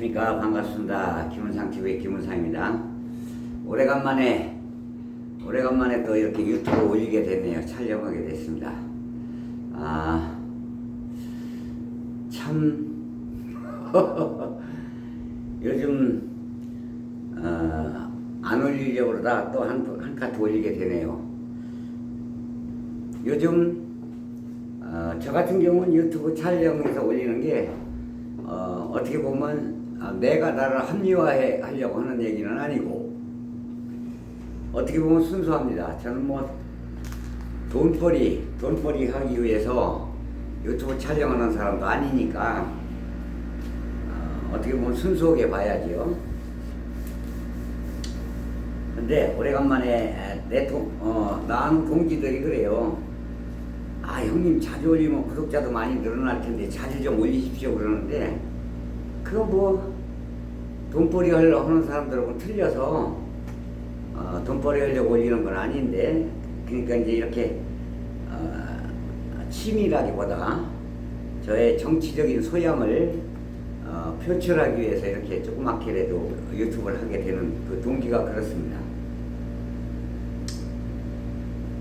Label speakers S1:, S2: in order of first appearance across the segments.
S1: 안녕하십니까. 반갑습니다. 김은상TV의 김은상입니다. 오래간만에 또 이렇게 유튜브 올리게 됐네요. 촬영하게 됐습니다. 참 요즘 안 올리려고 그러다 또 한 카트 올리게 되네요. 요즘 저 같은 경우는 유튜브 촬영해서 올리는 게 어떻게 보면 내가 나를 합리화하려고 하는 얘기는 아니고 어떻게 보면 순수합니다. 저는 뭐 돈벌이 하기 위해서 유튜브 촬영하는 사람도 아니니까 어떻게 보면 순수하게 봐야지요. 근데 오래간만에 나는 동지들이 그래요. 형님 자주 올리면 구독자도 많이 늘어날 텐데 자주 좀 올리십시오 그러는데, 그거 뭐 돈벌이 하려고 하는 사람들하고 틀려서 돈벌이 하려고 올리는 건 아닌데, 그러니까 이제 이렇게 취미라기보다 저의 정치적인 소양을 표출하기 위해서 이렇게 조그맣게라도 유튜브를 하게 되는 그 동기가 그렇습니다.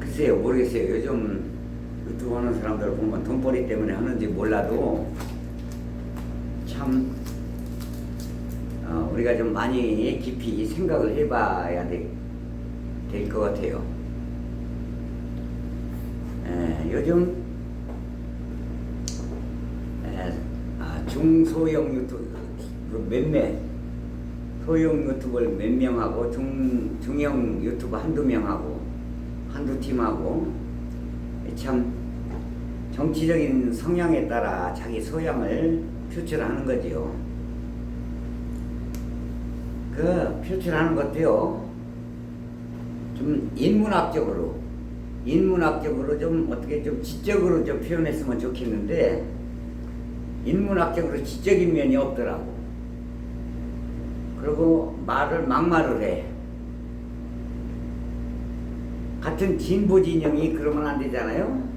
S1: 글쎄요, 모르겠어요. 요즘 유튜브 하는 사람들을 보면 돈벌이 때문에 하는지 몰라도 참 우리가 좀 많이 깊이 생각을 해봐야 될 것 같아요. 요즘 중소형 유튜브 소형 유튜브를 몇 명하고 중형 유튜브 한두 팀하고 참 정치적인 성향에 따라 자기 소양을 표출하는 거지요. 그 표출하는 것도요, 좀 인문학적으로 좀 어떻게 좀 지적으로 좀 표현했으면 좋겠는데, 인문학적으로 지적인 면이 없더라고. 그리고 막말을 해. 같은 진보 진영이 그러면 안 되잖아요.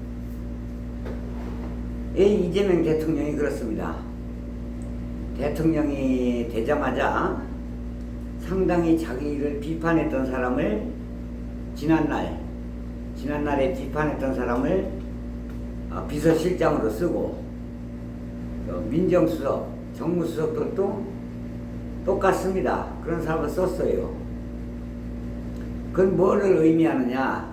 S1: 이재명 대통령이 그렇습니다. 대통령이 되자마자 상당히 자기를 비판했던 사람을 지난날에 비판했던 사람을 비서실장으로 쓰고, 민정수석, 정무수석도 똑같습니다. 그런 사람을 썼어요. 그건 뭐를 의미하느냐?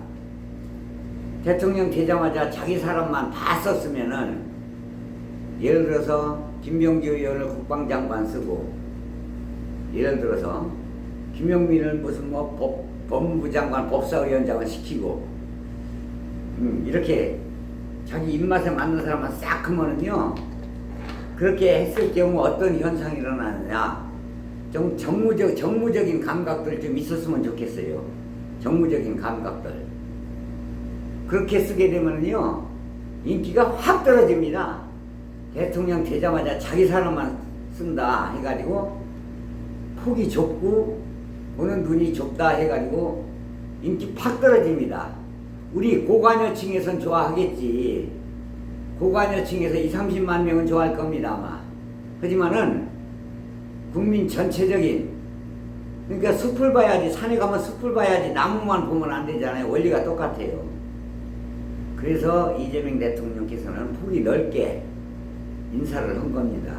S1: 대통령 되자마자 자기 사람만 다 썼으면은, 예를 들어서 김병기 의원을 국방장관 쓰고, 예를 들어서 김용민을 무슨 법무부 장관 법사위원장을 시키고, 이렇게 자기 입맛에 맞는 사람만 싹 하면은요, 그렇게 했을 경우 어떤 현상이 일어나느냐? 좀 정무적인 감각들 좀 있었으면 좋겠어요. 정무적인 감각들. 그렇게 쓰게 되면요, 인기가 확 떨어집니다. 대통령 되자마자 자기 사람만 쓴다 해가지고 폭이 좁고 보는 눈이 좁다 해가지고 인기 팍 떨어집니다. 우리 고관여층에선 좋아하겠지. 고관여층에서 20-30만 명은 좋아할 겁니다 아마. 하지만은 국민 전체적인, 그러니까 숲을 봐야지, 산에 가면 숲을 봐야지 나무만 보면 안 되잖아요. 원리가 똑같아요. 그래서 이재명 대통령께서는 폭이 넓게 인사를 한 겁니다.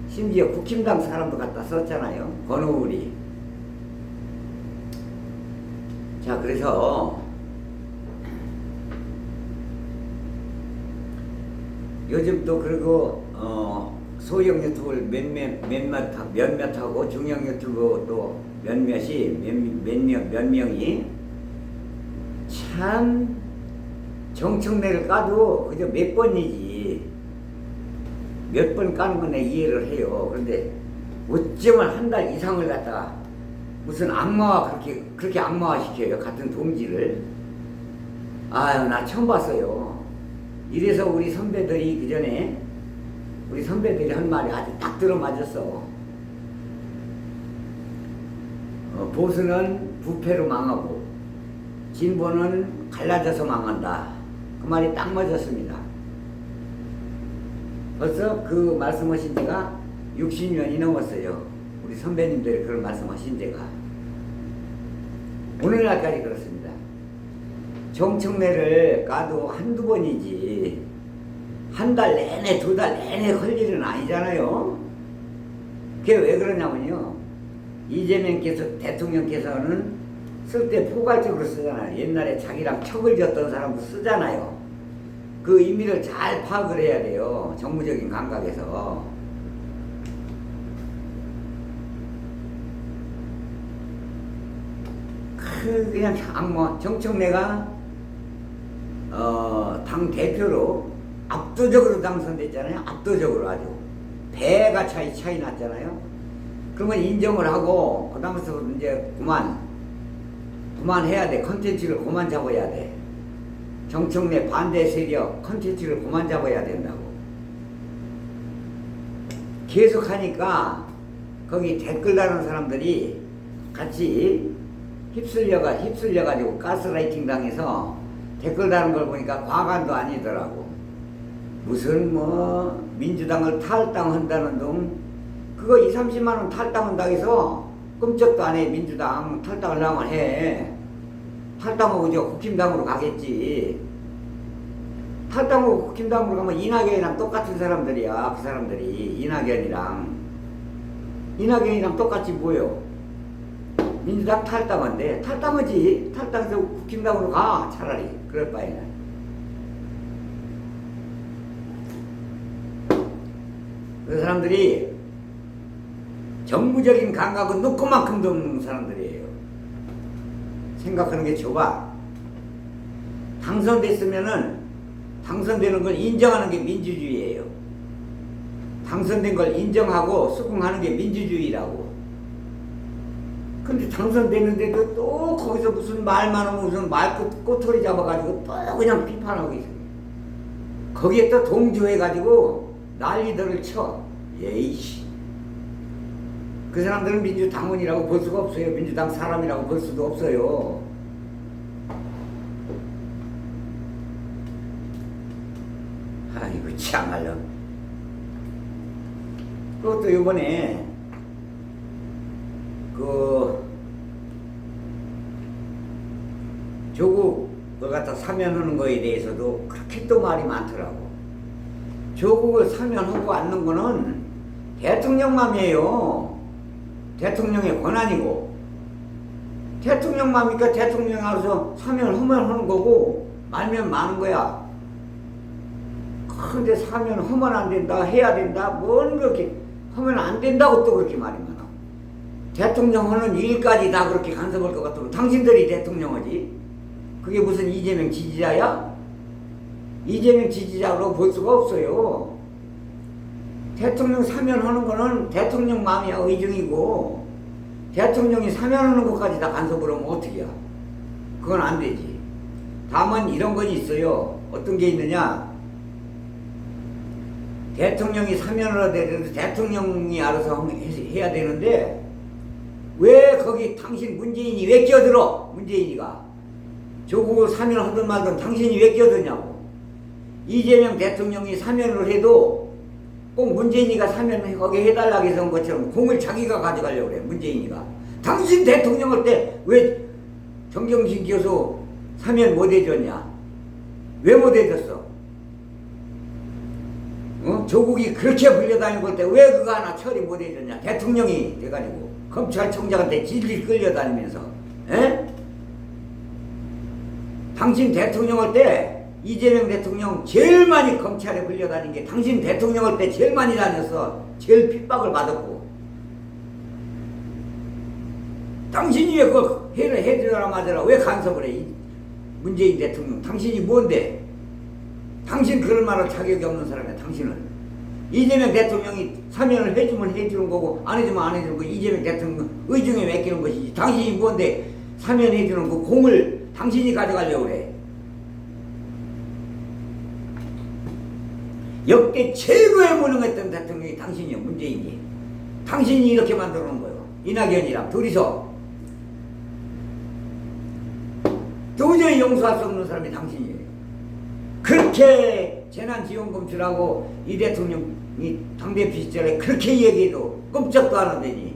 S1: 심지어 국힘당 사람도 갖다 썼잖아요. 권오울이. 자, 그래서 요즘 또 그리고 소형 유튜브를 몇몇하고 중형 유튜브 또 몇 명이 참 정청래를 까도 그저 몇 번이지, 몇 번 까는 건 내 이해를 해요. 그런데 어쩌면 한 달 이상을 갖다가 무슨 악마와 그렇게 악마화 시켜요. 같은 동지를. 나 처음 봤어요. 이래서 우리 선배들이 그전에 우리 선배들이 한 말이 아주 딱 들어맞았어. 보수는 부패로 망하고 진보는 갈라져서 망한다. 그 말이 딱 맞았습니다. 벌써 그 말씀하신 지가 60년이 넘었어요. 우리 선배님들이 그런 말씀하신 데가 오늘날까지 그렇습니다. 정청래를 까도 한두 번이지 한 달 내내 두 달 내내 할 일은 아니잖아요. 그게 왜 그러냐면요, 이재명께서 대통령께서는 쓸 때 포괄적으로 쓰잖아요. 옛날에 자기랑 척을 졌던 사람도 쓰잖아요. 그 의미를 잘 파악을 해야 돼요. 정무적인 감각에서. 그냥 뭐 정청래가 당 대표로 압도적으로 당선됐잖아요. 압도적으로 아주 배가 차이 났잖아요. 그러면 인정을 하고 그 다음부터 이제 그만해야 돼. 컨텐츠를 그만 잡아야 돼. 정청래 반대 세력 컨텐츠를 그만 잡아야 된다고. 계속 하니까 거기 댓글 다는 사람들이 같이 휩쓸려가지고 가스라이팅 당해서 댓글 다는 걸 보니까 과간도 아니더라고. 무슨 뭐 민주당을 탈당한다는 둥 그거 20-30만원 탈당한다고 해서 끔찍도 안 해. 민주당 탈당을 하면 해. 탈당하고 저 국힘당으로 가겠지. 탈당하고 국힘당으로 가면 이낙연이랑 똑같은 사람들이야. 그 사람들이 이낙연이랑 똑같이 뭐요? 민주당 탈당한데 탈당하지. 탈당해서 국힘당으로 가. 차라리 그럴 바에는. 그 사람들이 정무적인 감각은 놓고만큼도 없는 사람들이에요. 생각하는 게 좁아. 당선됐으면은 당선되는 걸 인정하는 게 민주주의예요. 당선된 걸 인정하고 수긍하는 게 민주주의라고. 근데 당선됐는데도 또 거기서 무슨 말만 하면 무슨 꼬투리 잡아가지고 또 그냥 비판하고 있어요. 거기에 또 동조해가지고 난리들을 쳐. 예이씨. 그 사람들은 민주당원이라고 볼 수가 없어요. 민주당 사람이라고 볼 수도 없어요. 아이고 참말로. 그것도 이번에 조국을 갖다 사면하는 거에 대해서도 그렇게 또 말이 많더라고. 조국을 사면하고 않는 거는 대통령 맘이에요. 대통령의 권한이고, 대통령 맘이니까 대통령이 알아서 사면하면 하는 거고 말면 마는 거야. 근데 사면하면 안 된다, 해야 된다, 뭔 그렇게 하면 안 된다고 또 그렇게 말이 많아. 대통령 하는 일까지 다 그렇게 간섭할 것 같으면 당신들이 대통령이지. 그게 무슨 이재명 지지자야? 이재명 지지자로 볼 수가 없어요. 대통령 사면하는 거는 대통령 마음이야. 의중이고 대통령이 사면하는 것까지 다 간섭을 하면 어떻게 해? 그건 안 되지. 다만 이런 건 있어요. 어떤 게 있느냐, 대통령이 사면을 해야 되는데 대통령이 알아서 해야 되는데 왜 거기 당신 문재인이 왜 끼어들어? 문재인이가 조국을 사면하든 말든 당신이 왜 끼어드냐고. 이재명 대통령이 사면을 해도 꼭 문재인이가 사면하게 해달라고 해서 한 것처럼 공을 자기가 가져가려고 그래. 문재인이가 당신 대통령 할 때 왜 정경심 교수 사면 못 해줬냐? 왜 못 해줬어? 조국이 그렇게 불려다니고 할 때 왜 그거 하나 처리 못 해줬냐? 대통령이 돼가지고 검찰총장한테 질질 끌려다니면서. 에? 당신 대통령 할 때 이재명 대통령 제일 많이 검찰에 불려다닌 게 당신 대통령 할 때 제일 많이 다녔어. 제일 핍박을 받았고. 당신이 왜 그거 해주라 마저라 왜 간섭을 해? 문재인 대통령 당신이 뭔데? 당신 그럴 말할 자격이 없는 사람이야. 당신은 이재명 대통령이 사면을 해주면 해주는 거고 안 해주면 안 해주는 거. 이재명 대통령 의중에 맡기는 것이지. 당신이 뭔데 사면해주는 그 공을 당신이 가져가려고 그래. 역대 최고의 무능했던 대통령이 당신이요. 문재인이. 당신이 이렇게 만들어 놓은 거예요. 이낙연이랑 둘이서. 도저히 용서할 수 없는 사람이 당신이에요. 그렇게 재난지원금 주라고 이 대통령이 당대표 시절에 그렇게 얘기해도 꼼짝도 안 하더니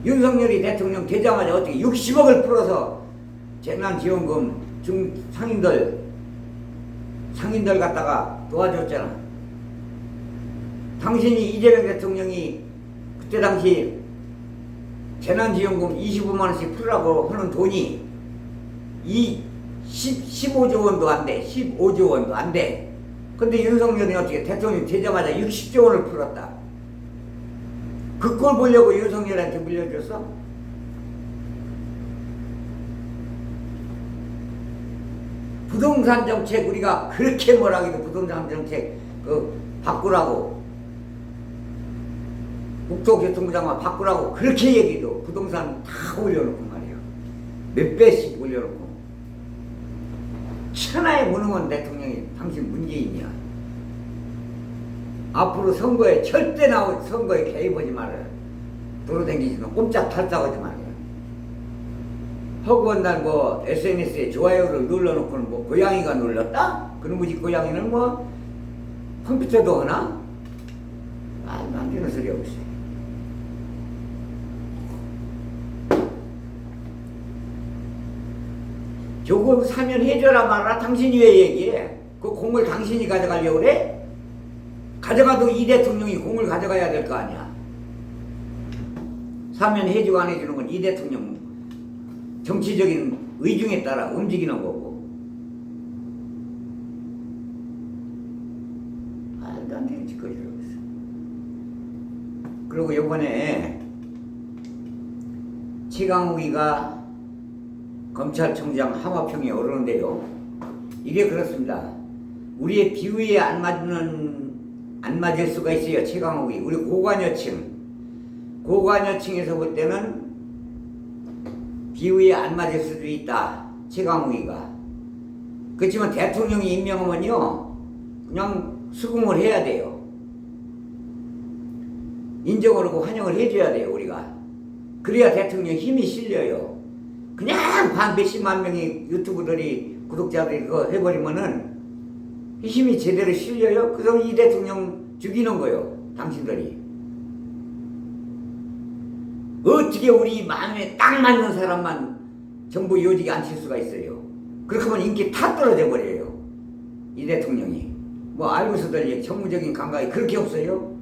S1: 윤석열이 대통령 되자마자 어떻게 60억을 풀어서 재난지원금 상인들 갖다가 도와줬잖아. 당신이 이재명 대통령이 그때 당시 재난지원금 25만원씩 풀라고 하는 돈이 15조 원도 안 돼. 15조 원도 안 돼. 근데 윤석열이 어떻게 대통령 되자마자 60조 원을 풀었다. 그 꼴 보려고 윤석열한테 물려줬어? 부동산 정책 우리가 그렇게 뭐라기도 부동산 정책 바꾸라고 국토교통부 장관 바꾸라고 그렇게 얘기도 부동산 다 올려놓고 말이야. 몇 배씩 올려놓고. 천하의 무능한 대통령이 당신 문재인이야. 앞으로 선거에 절대 선거에 개입하지 말아요. 돌아다니지만 꼼짝달싹하지 말아요. 허구한 날 SNS에 좋아요를 눌러놓고는 고양이가 눌렀다? 그놈의 집 고양이는 컴퓨터도 하나? 말도 안 되는 소리 하고 있어요. 저거 사면 해줘라 말아라. 당신이 왜 얘기해? 그 공을 당신이 가져가려고 그래? 가져가도 이 대통령이 공을 가져가야 될 거 아니야. 사면 해주고 안 해주는 건 이 대통령 정치적인 의중에 따라 움직이는 거고. 말도 안 되는 짓거리를 하고 있어. 그리고 이번에 최강욱이가 검찰총장 하마평에 오르는데요. 이게 그렇습니다. 우리의 비위에 안 맞을 수가 있어요. 최강욱이 우리 고관여층에서 볼 때는 비위에 안 맞을 수도 있다. 최강욱이가. 그렇지만 대통령이 임명하면요 그냥 수긍을 해야 돼요. 인정을 하고 환영을 해줘야 돼요. 우리가. 그래야 대통령 힘이 실려요. 그냥 몇십만 명의 유튜브들이 구독자들이 그거 해버리면은 힘이 제대로 실려요. 그래서 이 대통령 죽이는 거예요. 당신들이. 어떻게 우리 마음에 딱 맞는 사람만 정부 요직에 앉힐 수가 있어요. 그렇게 하면 인기 다 떨어져 버려요. 이 대통령이. 알고서들 정무적인 감각이 그렇게 없어요.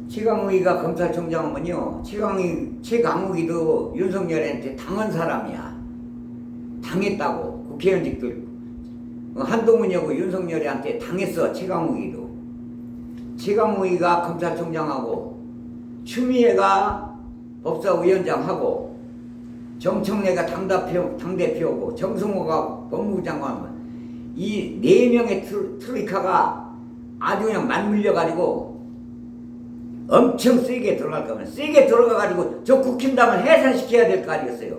S1: 최강욱이가 검찰총장 하면요. 최강욱이도 윤석열한테 당한 사람이야. 당했다고. 국회의원직들. 한동훈이하고 윤석열한테 당했어. 최강욱이도. 최강욱이가 검찰총장하고 추미애가 법사위원장하고 정청래가 당대표고 정성호가 법무부 장관하면 이 4명의 트로이카가 아주 그냥 맞물려가지고 엄청 세게 들어갈 거면 세게 들어가가지고 저 국힘당을 해산시켜야 될 거 아니겠어요.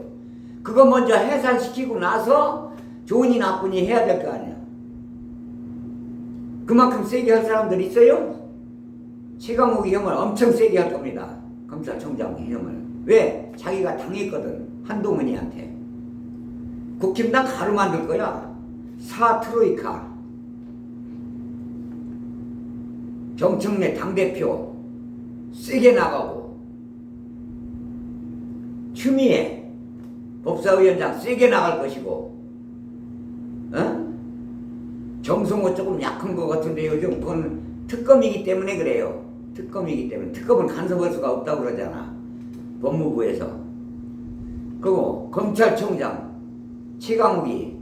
S1: 그거 먼저 해산시키고 나서 좋으니 나쁘니 해야 될 거 아니야. 그만큼 세게 할 사람들 있어요? 최강욱이 형을 엄청 세게 할 겁니다. 검찰총장 형을. 왜? 자기가 당했거든. 한동훈이한테. 국힘당 가로만들 거야. 트로이카. 정청래 당대표 세게 나가고 추미애 법사위원장 세게 나갈 것이고 정성호 조금 약한 것 같은데 요즘 그건 특검이기 때문에 그래요. 특검이기 때문에. 특검은 간섭할 수가 없다고 그러잖아. 법무부에서. 그리고 검찰총장 최강욱이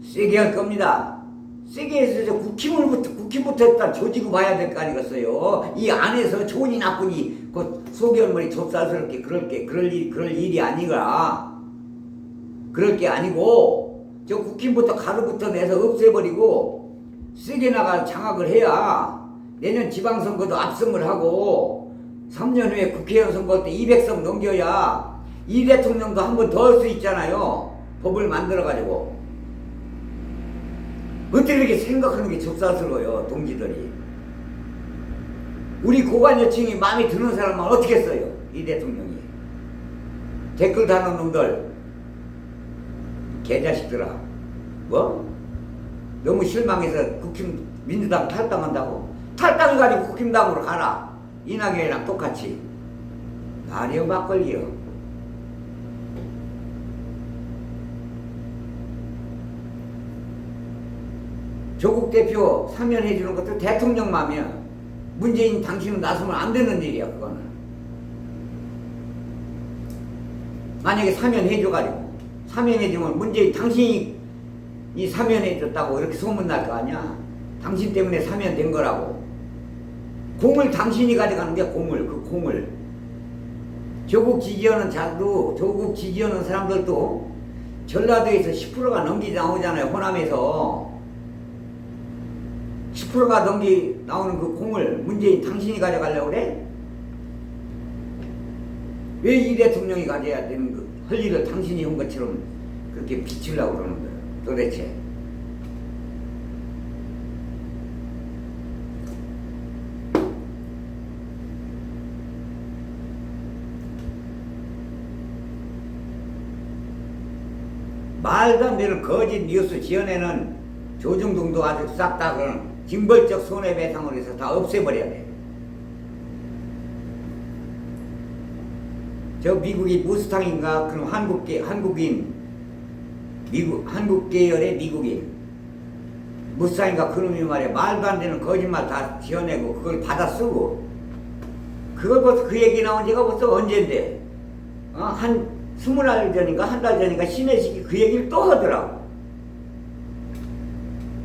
S1: 세게 할 겁니다. 세게 해서 국힘부터 일단 조지고 봐야 될 거 아니겠어요. 이 안에서 좋으니 나쁘니 그 소결머리 좁쌀스럽게 그럴 일이 아니라. 그럴 게 아니고 저 국힘부터 가루부터 내서 없애버리고 세게 나가 장악을 해야 내년 지방선거도 압승을 하고 3년 후에 국회의원 선거 때 200석 넘겨야 이 대통령도 한 번 더 할 수 있잖아요. 법을 만들어가지고. 어떻게 이렇게 생각하는 게 좁쌀스러워요, 동지들이. 우리 고관여층이 마음에 드는 사람은 어떻게 했어요, 이 대통령이. 댓글 다는 놈들, 개자식들아. 너무 실망해서 민주당 탈당한다고? 탈당해가지고 국힘당으로 가라. 이낙연이랑 똑같이. 말이요 막걸리요. 조국 대표 사면해주는 것도 대통령 맘이야. 문재인 당신은 나서면 안 되는 일이야 그거는. 만약에 사면해줘가지고 사면해주면 문재인 당신이 사면해줬다고 이렇게 소문날 거 아니야. 당신 때문에 사면된 거라고. 공을 당신이 가져가는 게 공을, 그 공을. 조국 지지하는 자도, 조국 지지하는 사람들도 전라도에서 10%가 넘기 나오잖아요. 호남에서 10%가 넘기 나오는 그 공을 문재인 당신이 가져가려고 그래? 왜 이 대통령이 가져야 되는 할 일을 당신이 한 것처럼 그렇게 비추려고 그러는 거야 도대체. 말도 안 되는 거짓 뉴스 지어내는 조중동도 아주 싹 다 그런 징벌적 손해배상을 해서 다 없애버려야 돼. 저 미국이 무스탕인가 그럼 한국인 한국 계열의 미국인 무스탕인가 그놈이 말이야 말도 안 되는 거짓말 다 지어내고 그걸 받아 쓰고 그걸 벌써 그 얘기 나온 지가 벌써 언젠데 한 20날 전인가 한 달 전인가 신혜식이 그 얘기를 또 하더라고.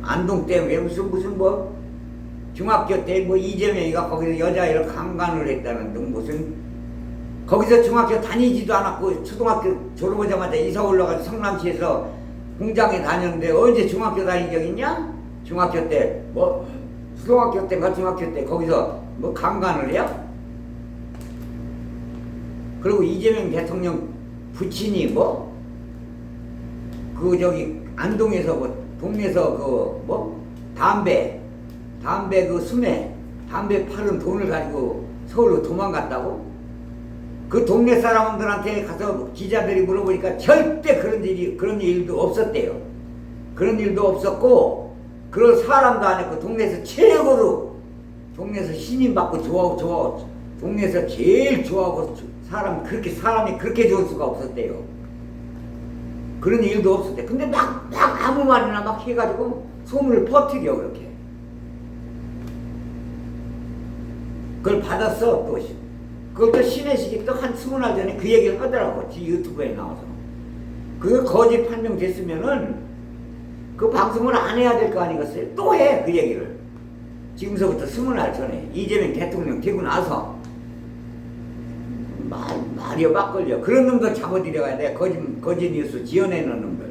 S1: 안동 때문에 무슨 뭐 중학교 때 뭐 이재명이가 거기서 여자애를 강간을 했다는 등 무슨 거기서 중학교 다니지도 않았고 초등학교 졸업하자마자 이사 올라가서 성남시에서 공장에 다녔는데 언제 중학교 다닌 적 있냐? 중학교 때 뭐 초등학교 때인가 중학교 때 거기서 뭐 강간을 해요? 그리고 이재명 대통령 부친이 뭐 그 저기 안동에서 뭐 동네에서 그 뭐 담배 그 수매 담배 파는 돈을 가지고 서울로 도망갔다고? 그 동네 사람들한테 가서 기자들이 물어보니까 절대 그런 일도 없었대요. 그런 일도 없었고 그런 사람도 안 했고 동네에서 최고로 동네에서 신임받고 좋아하고 동네에서 제일 좋아하고 사람이 그렇게 좋을 수가 없었대요. 그런 일도 없었대. 근데 막 아무 말이나 막 해가지고 소문을 퍼뜨려 그렇게. 그걸 받았어 또. 그것도 신혜식이 또 한 20날 전에 그 얘기를 하더라고. 지 유튜브에 나와서. 그거 거짓 판명됐으면은 그 방송을 안 해야 될 거 아니겠어요? 또 해 그 얘기를. 지금서부터 20날 전에 이재명 대통령 되고 나서 말이여 막걸려. 그런 놈들 잡아들여야 돼. 거짓 뉴스 지어내는 놈들.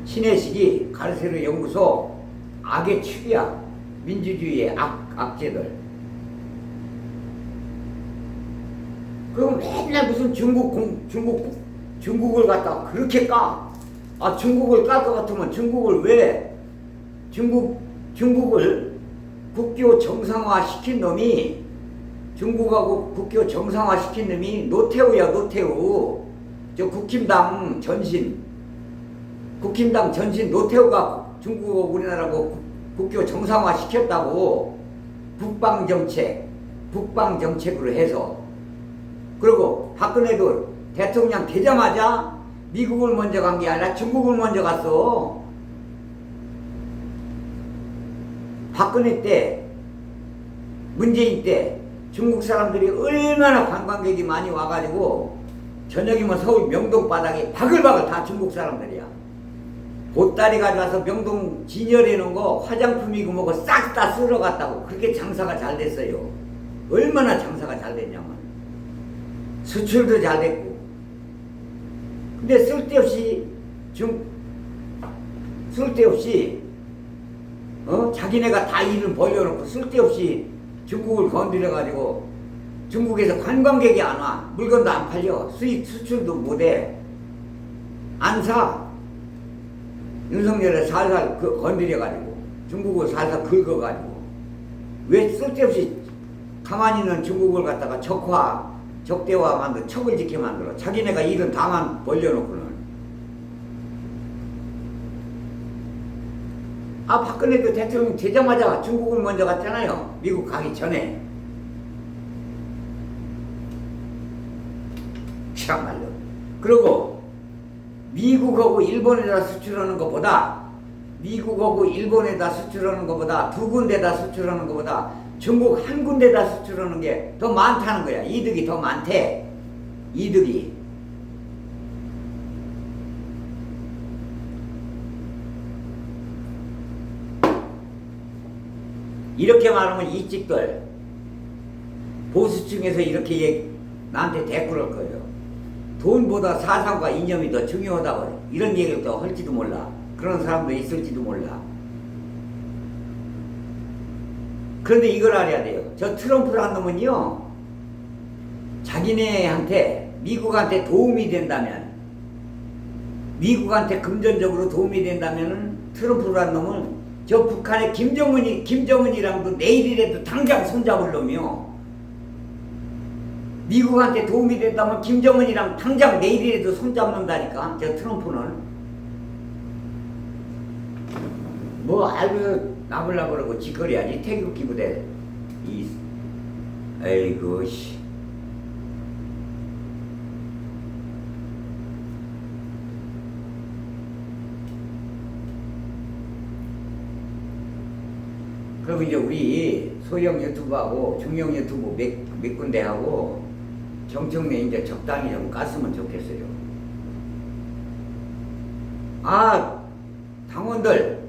S1: 신혜식이 가르세르 연구소 악의 축이야. 민주주의의 악재들. 그럼 맨날 무슨 중국을 갖다가 그렇게 까. 중국을 깔 것 같으면 중국을 왜 중국을 국교 정상화 시킨 놈이 중국하고 국교 정상화 시킨 놈이 노태우야 노태우. 저 국힘당 전신 노태우가 중국하고 우리나라하고 국교 정상화 시켰다고. 북방정책으로 해서. 그리고 박근혜도 대통령 되자마자 미국을 먼저 간 게 아니라 중국을 먼저 갔어. 박근혜 때, 문재인 때 중국 사람들이 얼마나 관광객이 많이 와가지고 저녁이면 서울 명동 바닥에 바글바글 다 중국 사람들이야. 보따리 가져와서 명동 진열해 놓은 거 화장품이고 뭐고 싹 다 쓸어갔다고. 그렇게 장사가 잘 됐어요. 얼마나 장사가 잘 됐냐면. 수출도 잘 됐고. 근데 쓸데없이 자기네가 다 일을 벌려놓고 쓸데없이 중국을 건드려가지고 중국에서 관광객이 안 와. 물건도 안 팔려. 수출도 못해. 안 사. 윤석열을 살살 건드려가지고 중국을 살살 긁어가지고. 왜 쓸데없이 가만히 있는 중국을 갖다가 적대화 만들어 척을 지게 만들어. 자기네가 일은 다만 벌려놓고는. 박근혜도 대통령 되자마자 중국을 먼저 갔잖아요. 미국 가기 전에. 그리고 미국하고 일본에다 수출하는 것보다 미국하고 일본에다 수출하는 것보다 두 군데다 수출하는 것보다 중국 한 군데다 수출하는 게 더 많다는 거야. 이득이 더 많대. 이득이. 이렇게 말하면 이찍들 보수층에서 이렇게 나한테 대꾸를 거예요. 돈보다 사상과 이념이 더 중요하다고 이런 얘기를 또 할지도 몰라. 그런 사람도 있을지도 몰라. 그런데 이걸 알아야 돼요. 저 트럼프라는 놈은요, 자기네한테 미국한테 도움이 된다면, 미국한테 금전적으로 도움이 된다면 트럼프라는 놈은 저 북한의 김정은이랑도 내일이라도 당장 손잡을 놈이요. 미국한테 도움이 된다면 김정은이랑 당장 내일이라도 손잡는다니까. 저 트럼프는 뭐 알고 나불라 그러고 짓거리하지. 태극기 부대 에이구 씨. 그리고 이제 우리 소형 유튜브하고 중형 유튜브 몇 군데 하고 정청래 이제 적당히 좀 깠으면 좋겠어요. 아, 당원들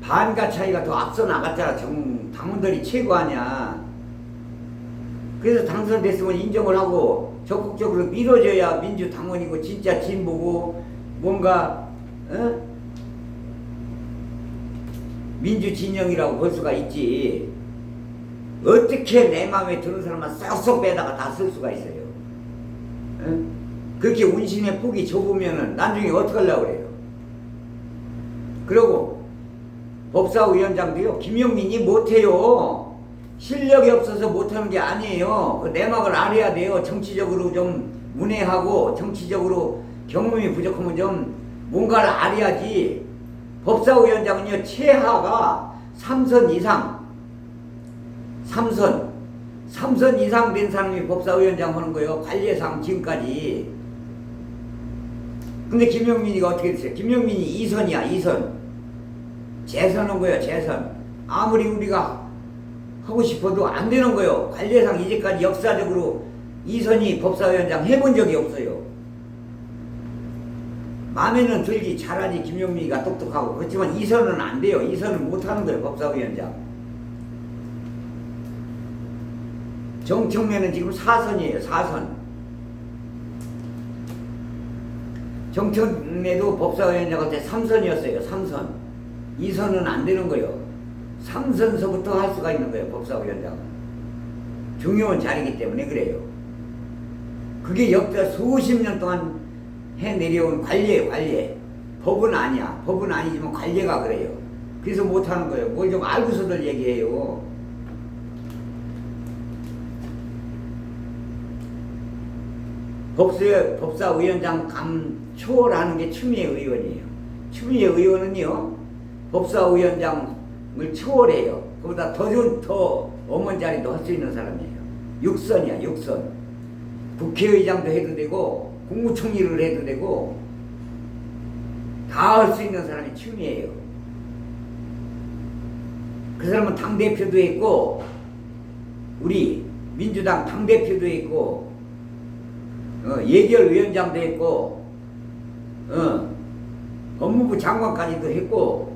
S1: 반가 차이가 더 앞서 나갔잖아. 당원들이 최고 아니야. 그래서 당선됐으면 인정을 하고 적극적으로 밀어줘야 민주당원이고 진짜 진보고 뭔가 민주진영이라고 볼 수가 있지. 어떻게 내 마음에 드는 사람만 쏙쏙 빼다가 다 쓸 수가 있어요. 그렇게 운신의 폭이 좁으면은 나중에 어떡하려고 그래요. 그리고 법사위원장도요, 김용민이 못해요. 실력이 없어서 못하는 게 아니에요. 그 내막을 알아야 돼요. 정치적으로 좀 문외하고 정치적으로 경험이 부족하면 좀 뭔가를 알아야지. 법사위원장은요, 최하가 3선 이상, 3선 이상 된 사람이 법사위원장 하는 거예요. 관례상 지금까지. 근데 김용민이가 어떻게 됐어요? 김용민이 2선이야, 2선. 재선한 거예요, 재선. 아무리 우리가 하고 싶어도 안 되는 거예요. 관례상 이제까지 역사적으로 2선이 법사위원장 해본 적이 없어요. 마음에는 들기 잘하지. 김용민이가 똑똑하고. 그렇지만 2선은 안 돼요. 2선은 못하는 거예요, 법사위원장. 정청래는 지금 4선이에요, 4선. 정청래도 법사위원장한테 3선이었어요, 3선. 2선은 안 되는 거예요. 3선서부터 할 수가 있는 거예요, 법사위원장은. 중요한 자리이기 때문에 그래요. 그게 역대 수십 년 동안 해 내려온 관례예요, 관례. 법은 아니야. 법은 아니지만 관례가 그래요. 그래서 못하는 거예요. 뭘 좀 알고서들 얘기해요. 법사위원장 감 초월하는 게 추미애 의원이에요. 추미애 의원은요, 법사위원장을 초월해요. 그보다 더 엄한 자리도 할 수 있는 사람이에요. 6선이야, 6선. 국회의장도 해도 되고 국무총리를 해도 되고 다 할 수 있는 사람이 추미애예요. 그 사람은 당대표도 했고 우리 민주당 당대표도 했고 예결위원장도 했고 법무부 장관까지도 했고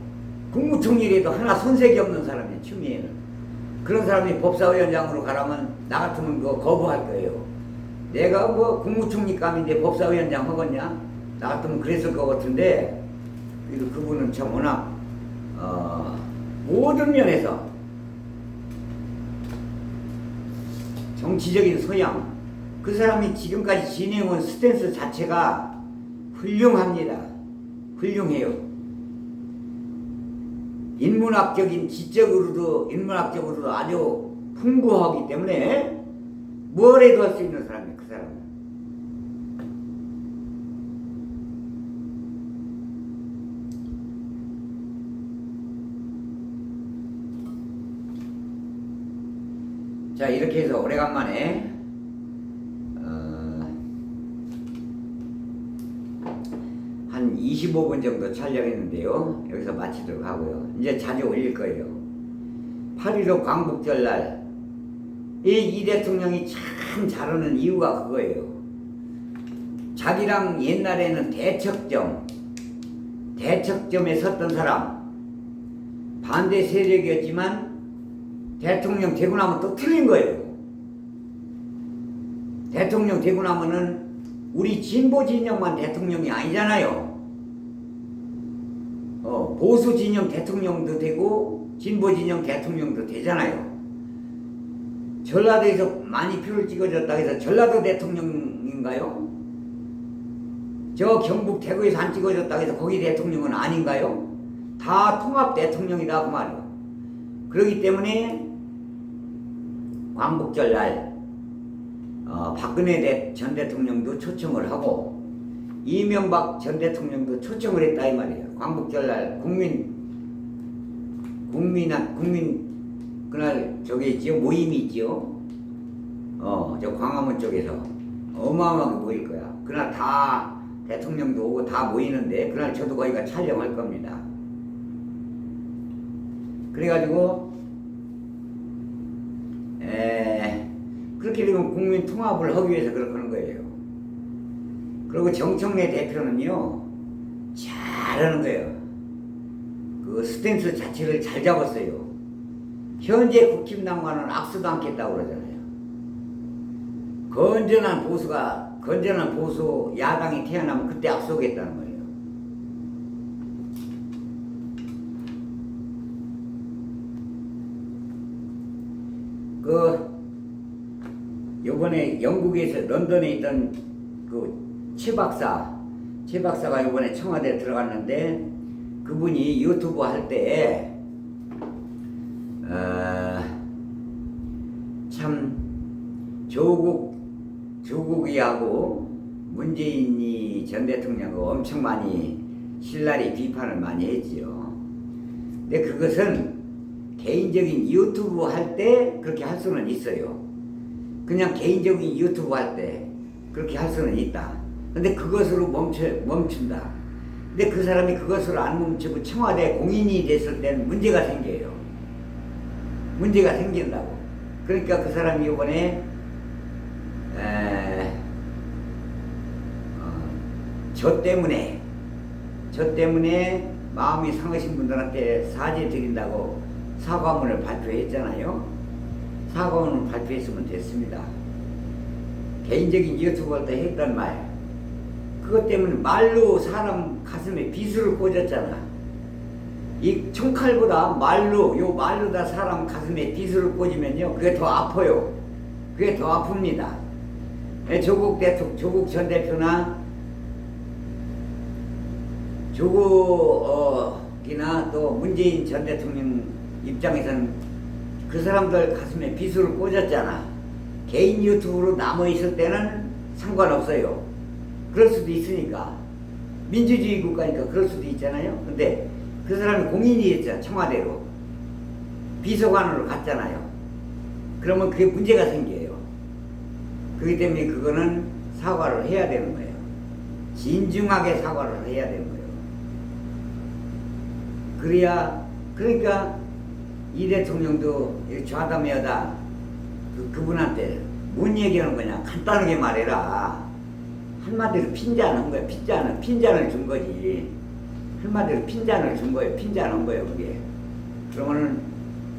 S1: 국무총리에도 하나 손색이 없는 사람이에요, 추미애는. 그런 사람이 법사위원장으로 가라면 나 같으면 그거 거부할 거예요. 내가 뭐 국무총리감인데 법사위원장 하겠냐? 나 같으면 그랬을 것 같은데, 그래도 그분은 참 워낙 모든 면에서 정치적인 소양, 그 사람이 지금까지 지내온 스탠스 자체가 훌륭합니다. 훌륭해요. 지적으로도 인문학적으로도 아주 풍부하기 때문에 뭘 해도 할 수 있는 사람이에요, 그 사람은. 자, 이렇게 해서 오래간만에 한 25분 정도 촬영했는데요. 여기서 마치도록 하고요. 이제 자주 올릴 거예요. 8.15 광복절날 이 대통령이 참 잘하는 이유가 그거예요. 자기랑 옛날에는 대척점에 섰던 사람, 반대 세력이었지만 대통령 되고 나면 또 틀린 거예요. 대통령 되고 나면은 우리 진보 진영만 대통령이 아니잖아요. 보수 진영 대통령도 되고 진보 진영 대통령도 되잖아요. 전라도에서 많이 표를 찍어줬다 해서 전라도 대통령인가요? 저 경북 대구에서 안 찍어줬다 해서 거기 대통령은 아닌가요? 다 통합 대통령이다 그 말이에요. 그렇기 때문에 광복절날 박근혜 전 대통령도 초청을 하고 이명박 전 대통령도 초청을 했다 이 말이에요. 광복절날 국민 그날 저기 있지요, 모임이 있지요. 저 광화문 쪽에서 어마어마하게 모일 거야. 그날 다 대통령도 오고 다 모이는데 그날 저도 거기가 촬영할 겁니다. 그래가지고 그렇게 되면 국민 통합을 하기 위해서 그렇게 하는 거예요. 그리고 정청래 대표는요 잘하는 거예요. 그 스탠스 자체를 잘 잡았어요. 현재 국힘당과는 악수도 않겠다고 그러잖아요. 건전한 보수 야당이 태어나면 그때 악수하겠다는 거예요. 요번에 영국에서 런던에 있던 최 박사가 요번에 청와대에 들어갔는데 그분이 유튜브 할 때 참 조국이하고 문재인이 전 대통령하고 엄청 많이 신랄히 비판을 많이 했지요. 근데 그것은 개인적인 유튜브 할 때 그렇게 할 수는 있어요. 그냥 개인적인 유튜브 할 때 그렇게 할 수는 있다. 근데 그것으로 멈춘다. 근데 그 사람이 그것으로 안 멈추고 청와대 공인이 됐을 때는 문제가 생겨요. 문제가 생긴다고. 그러니까 그 사람이 이번에 저 때문에 마음이 상하신 분들한테 사죄 드린다고 사과문을 발표했잖아요. 사과문을 발표했으면 됐습니다. 개인적인 유튜브 할 때 했던 말, 그것 때문에 말로 사람 가슴에 비수를 꽂았잖아. 이 총칼보다 말로다 사람 가슴에 비수를 꽂으면요 그게 더 아파요. 그게 더 아픕니다. 조국 전 대표나 조국이나 또 문재인 전 대통령 입장에서는 그 사람들 가슴에 비수를 꽂았잖아. 개인 유튜브로 남아있을 때는 상관없어요. 그럴 수도 있으니까. 민주주의 국가니까 그럴 수도 있잖아요. 근데 그 사람이 공인이 됐잖아. 청와대로. 비서관으로 갔잖아요. 그러면 그게 문제가 생겨요. 그렇기 때문에 그거는 사과를 해야 되는 거예요. 진중하게 사과를 해야 되는 거예요. 그러니까 이 대통령도 좌담 여담 그분한테 뭔 얘기하는 거냐 간단하게 말해라. 한마디로 핀잔한 거야. 핀잔을 준 거지. 한마디로 핀잔을 준 거예요. 핀잔한 거예요 그게. 그러면은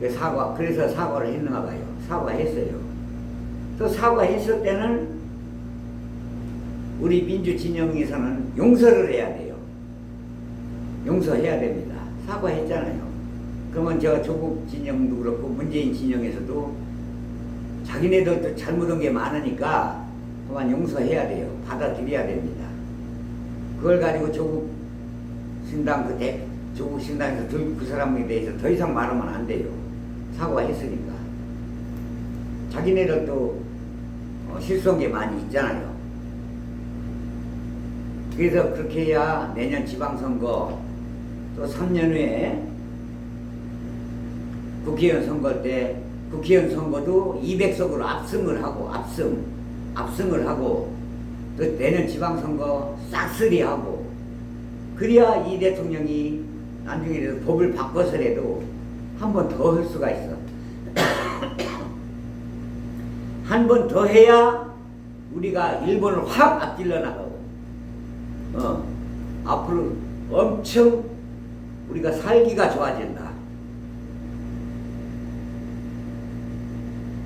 S1: 그래서 사과를 했는가 봐요. 사과했어요. 또 사과했을 때는 우리 민주 진영에서는 용서를 해야 돼요. 용서해야 됩니다. 사과했잖아요. 그러면 저 조국 진영도 그렇고 문재인 진영에서도 자기네들도 잘못한 게 많으니까 그만 용서해야 돼요. 받아들여야 됩니다. 그걸 가지고 조국 신당에서 그 사람에 대해서 더 이상 말하면 안 돼요. 사과했으니까. 자기네들도 실수한 게 많이 있잖아요. 그래서 그렇게 해야 내년 지방선거 또 3년 후에 국회의원 선거 때 국회의원 선거도 200석으로 압승을 하고 또 내년 지방선거 싹쓸이 하고 그래야 이 대통령이 나중에라도 법을 바꿔서라도 한 번 더 할 수가 있어. 한 번 더 해야 우리가 일본을 확 앞질러 나가고, 앞으로 엄청 우리가 살기가 좋아진다.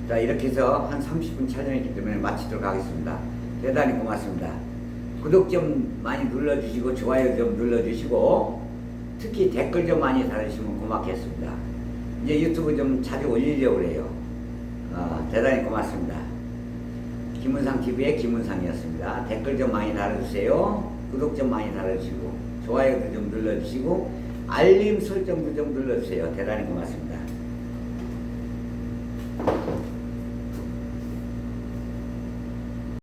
S1: 자, 이렇게 해서 한 30분 촬영했기 때문에 마치도록 하겠습니다. 대단히 고맙습니다. 구독 좀 많이 눌러주시고 좋아요 좀 눌러주시고 특히 댓글 좀 많이 달아주시면 고맙겠습니다. 이제 유튜브 좀 자주 올리려고 그래요. 대단히 고맙습니다. 김은상TV의 김은상이었습니다. 댓글 좀 많이 달아주세요. 구독 좀 많이 달아주시고 좋아요도 좀 눌러주시고 알림 설정도 좀 눌러주세요. 대단히 고맙습니다.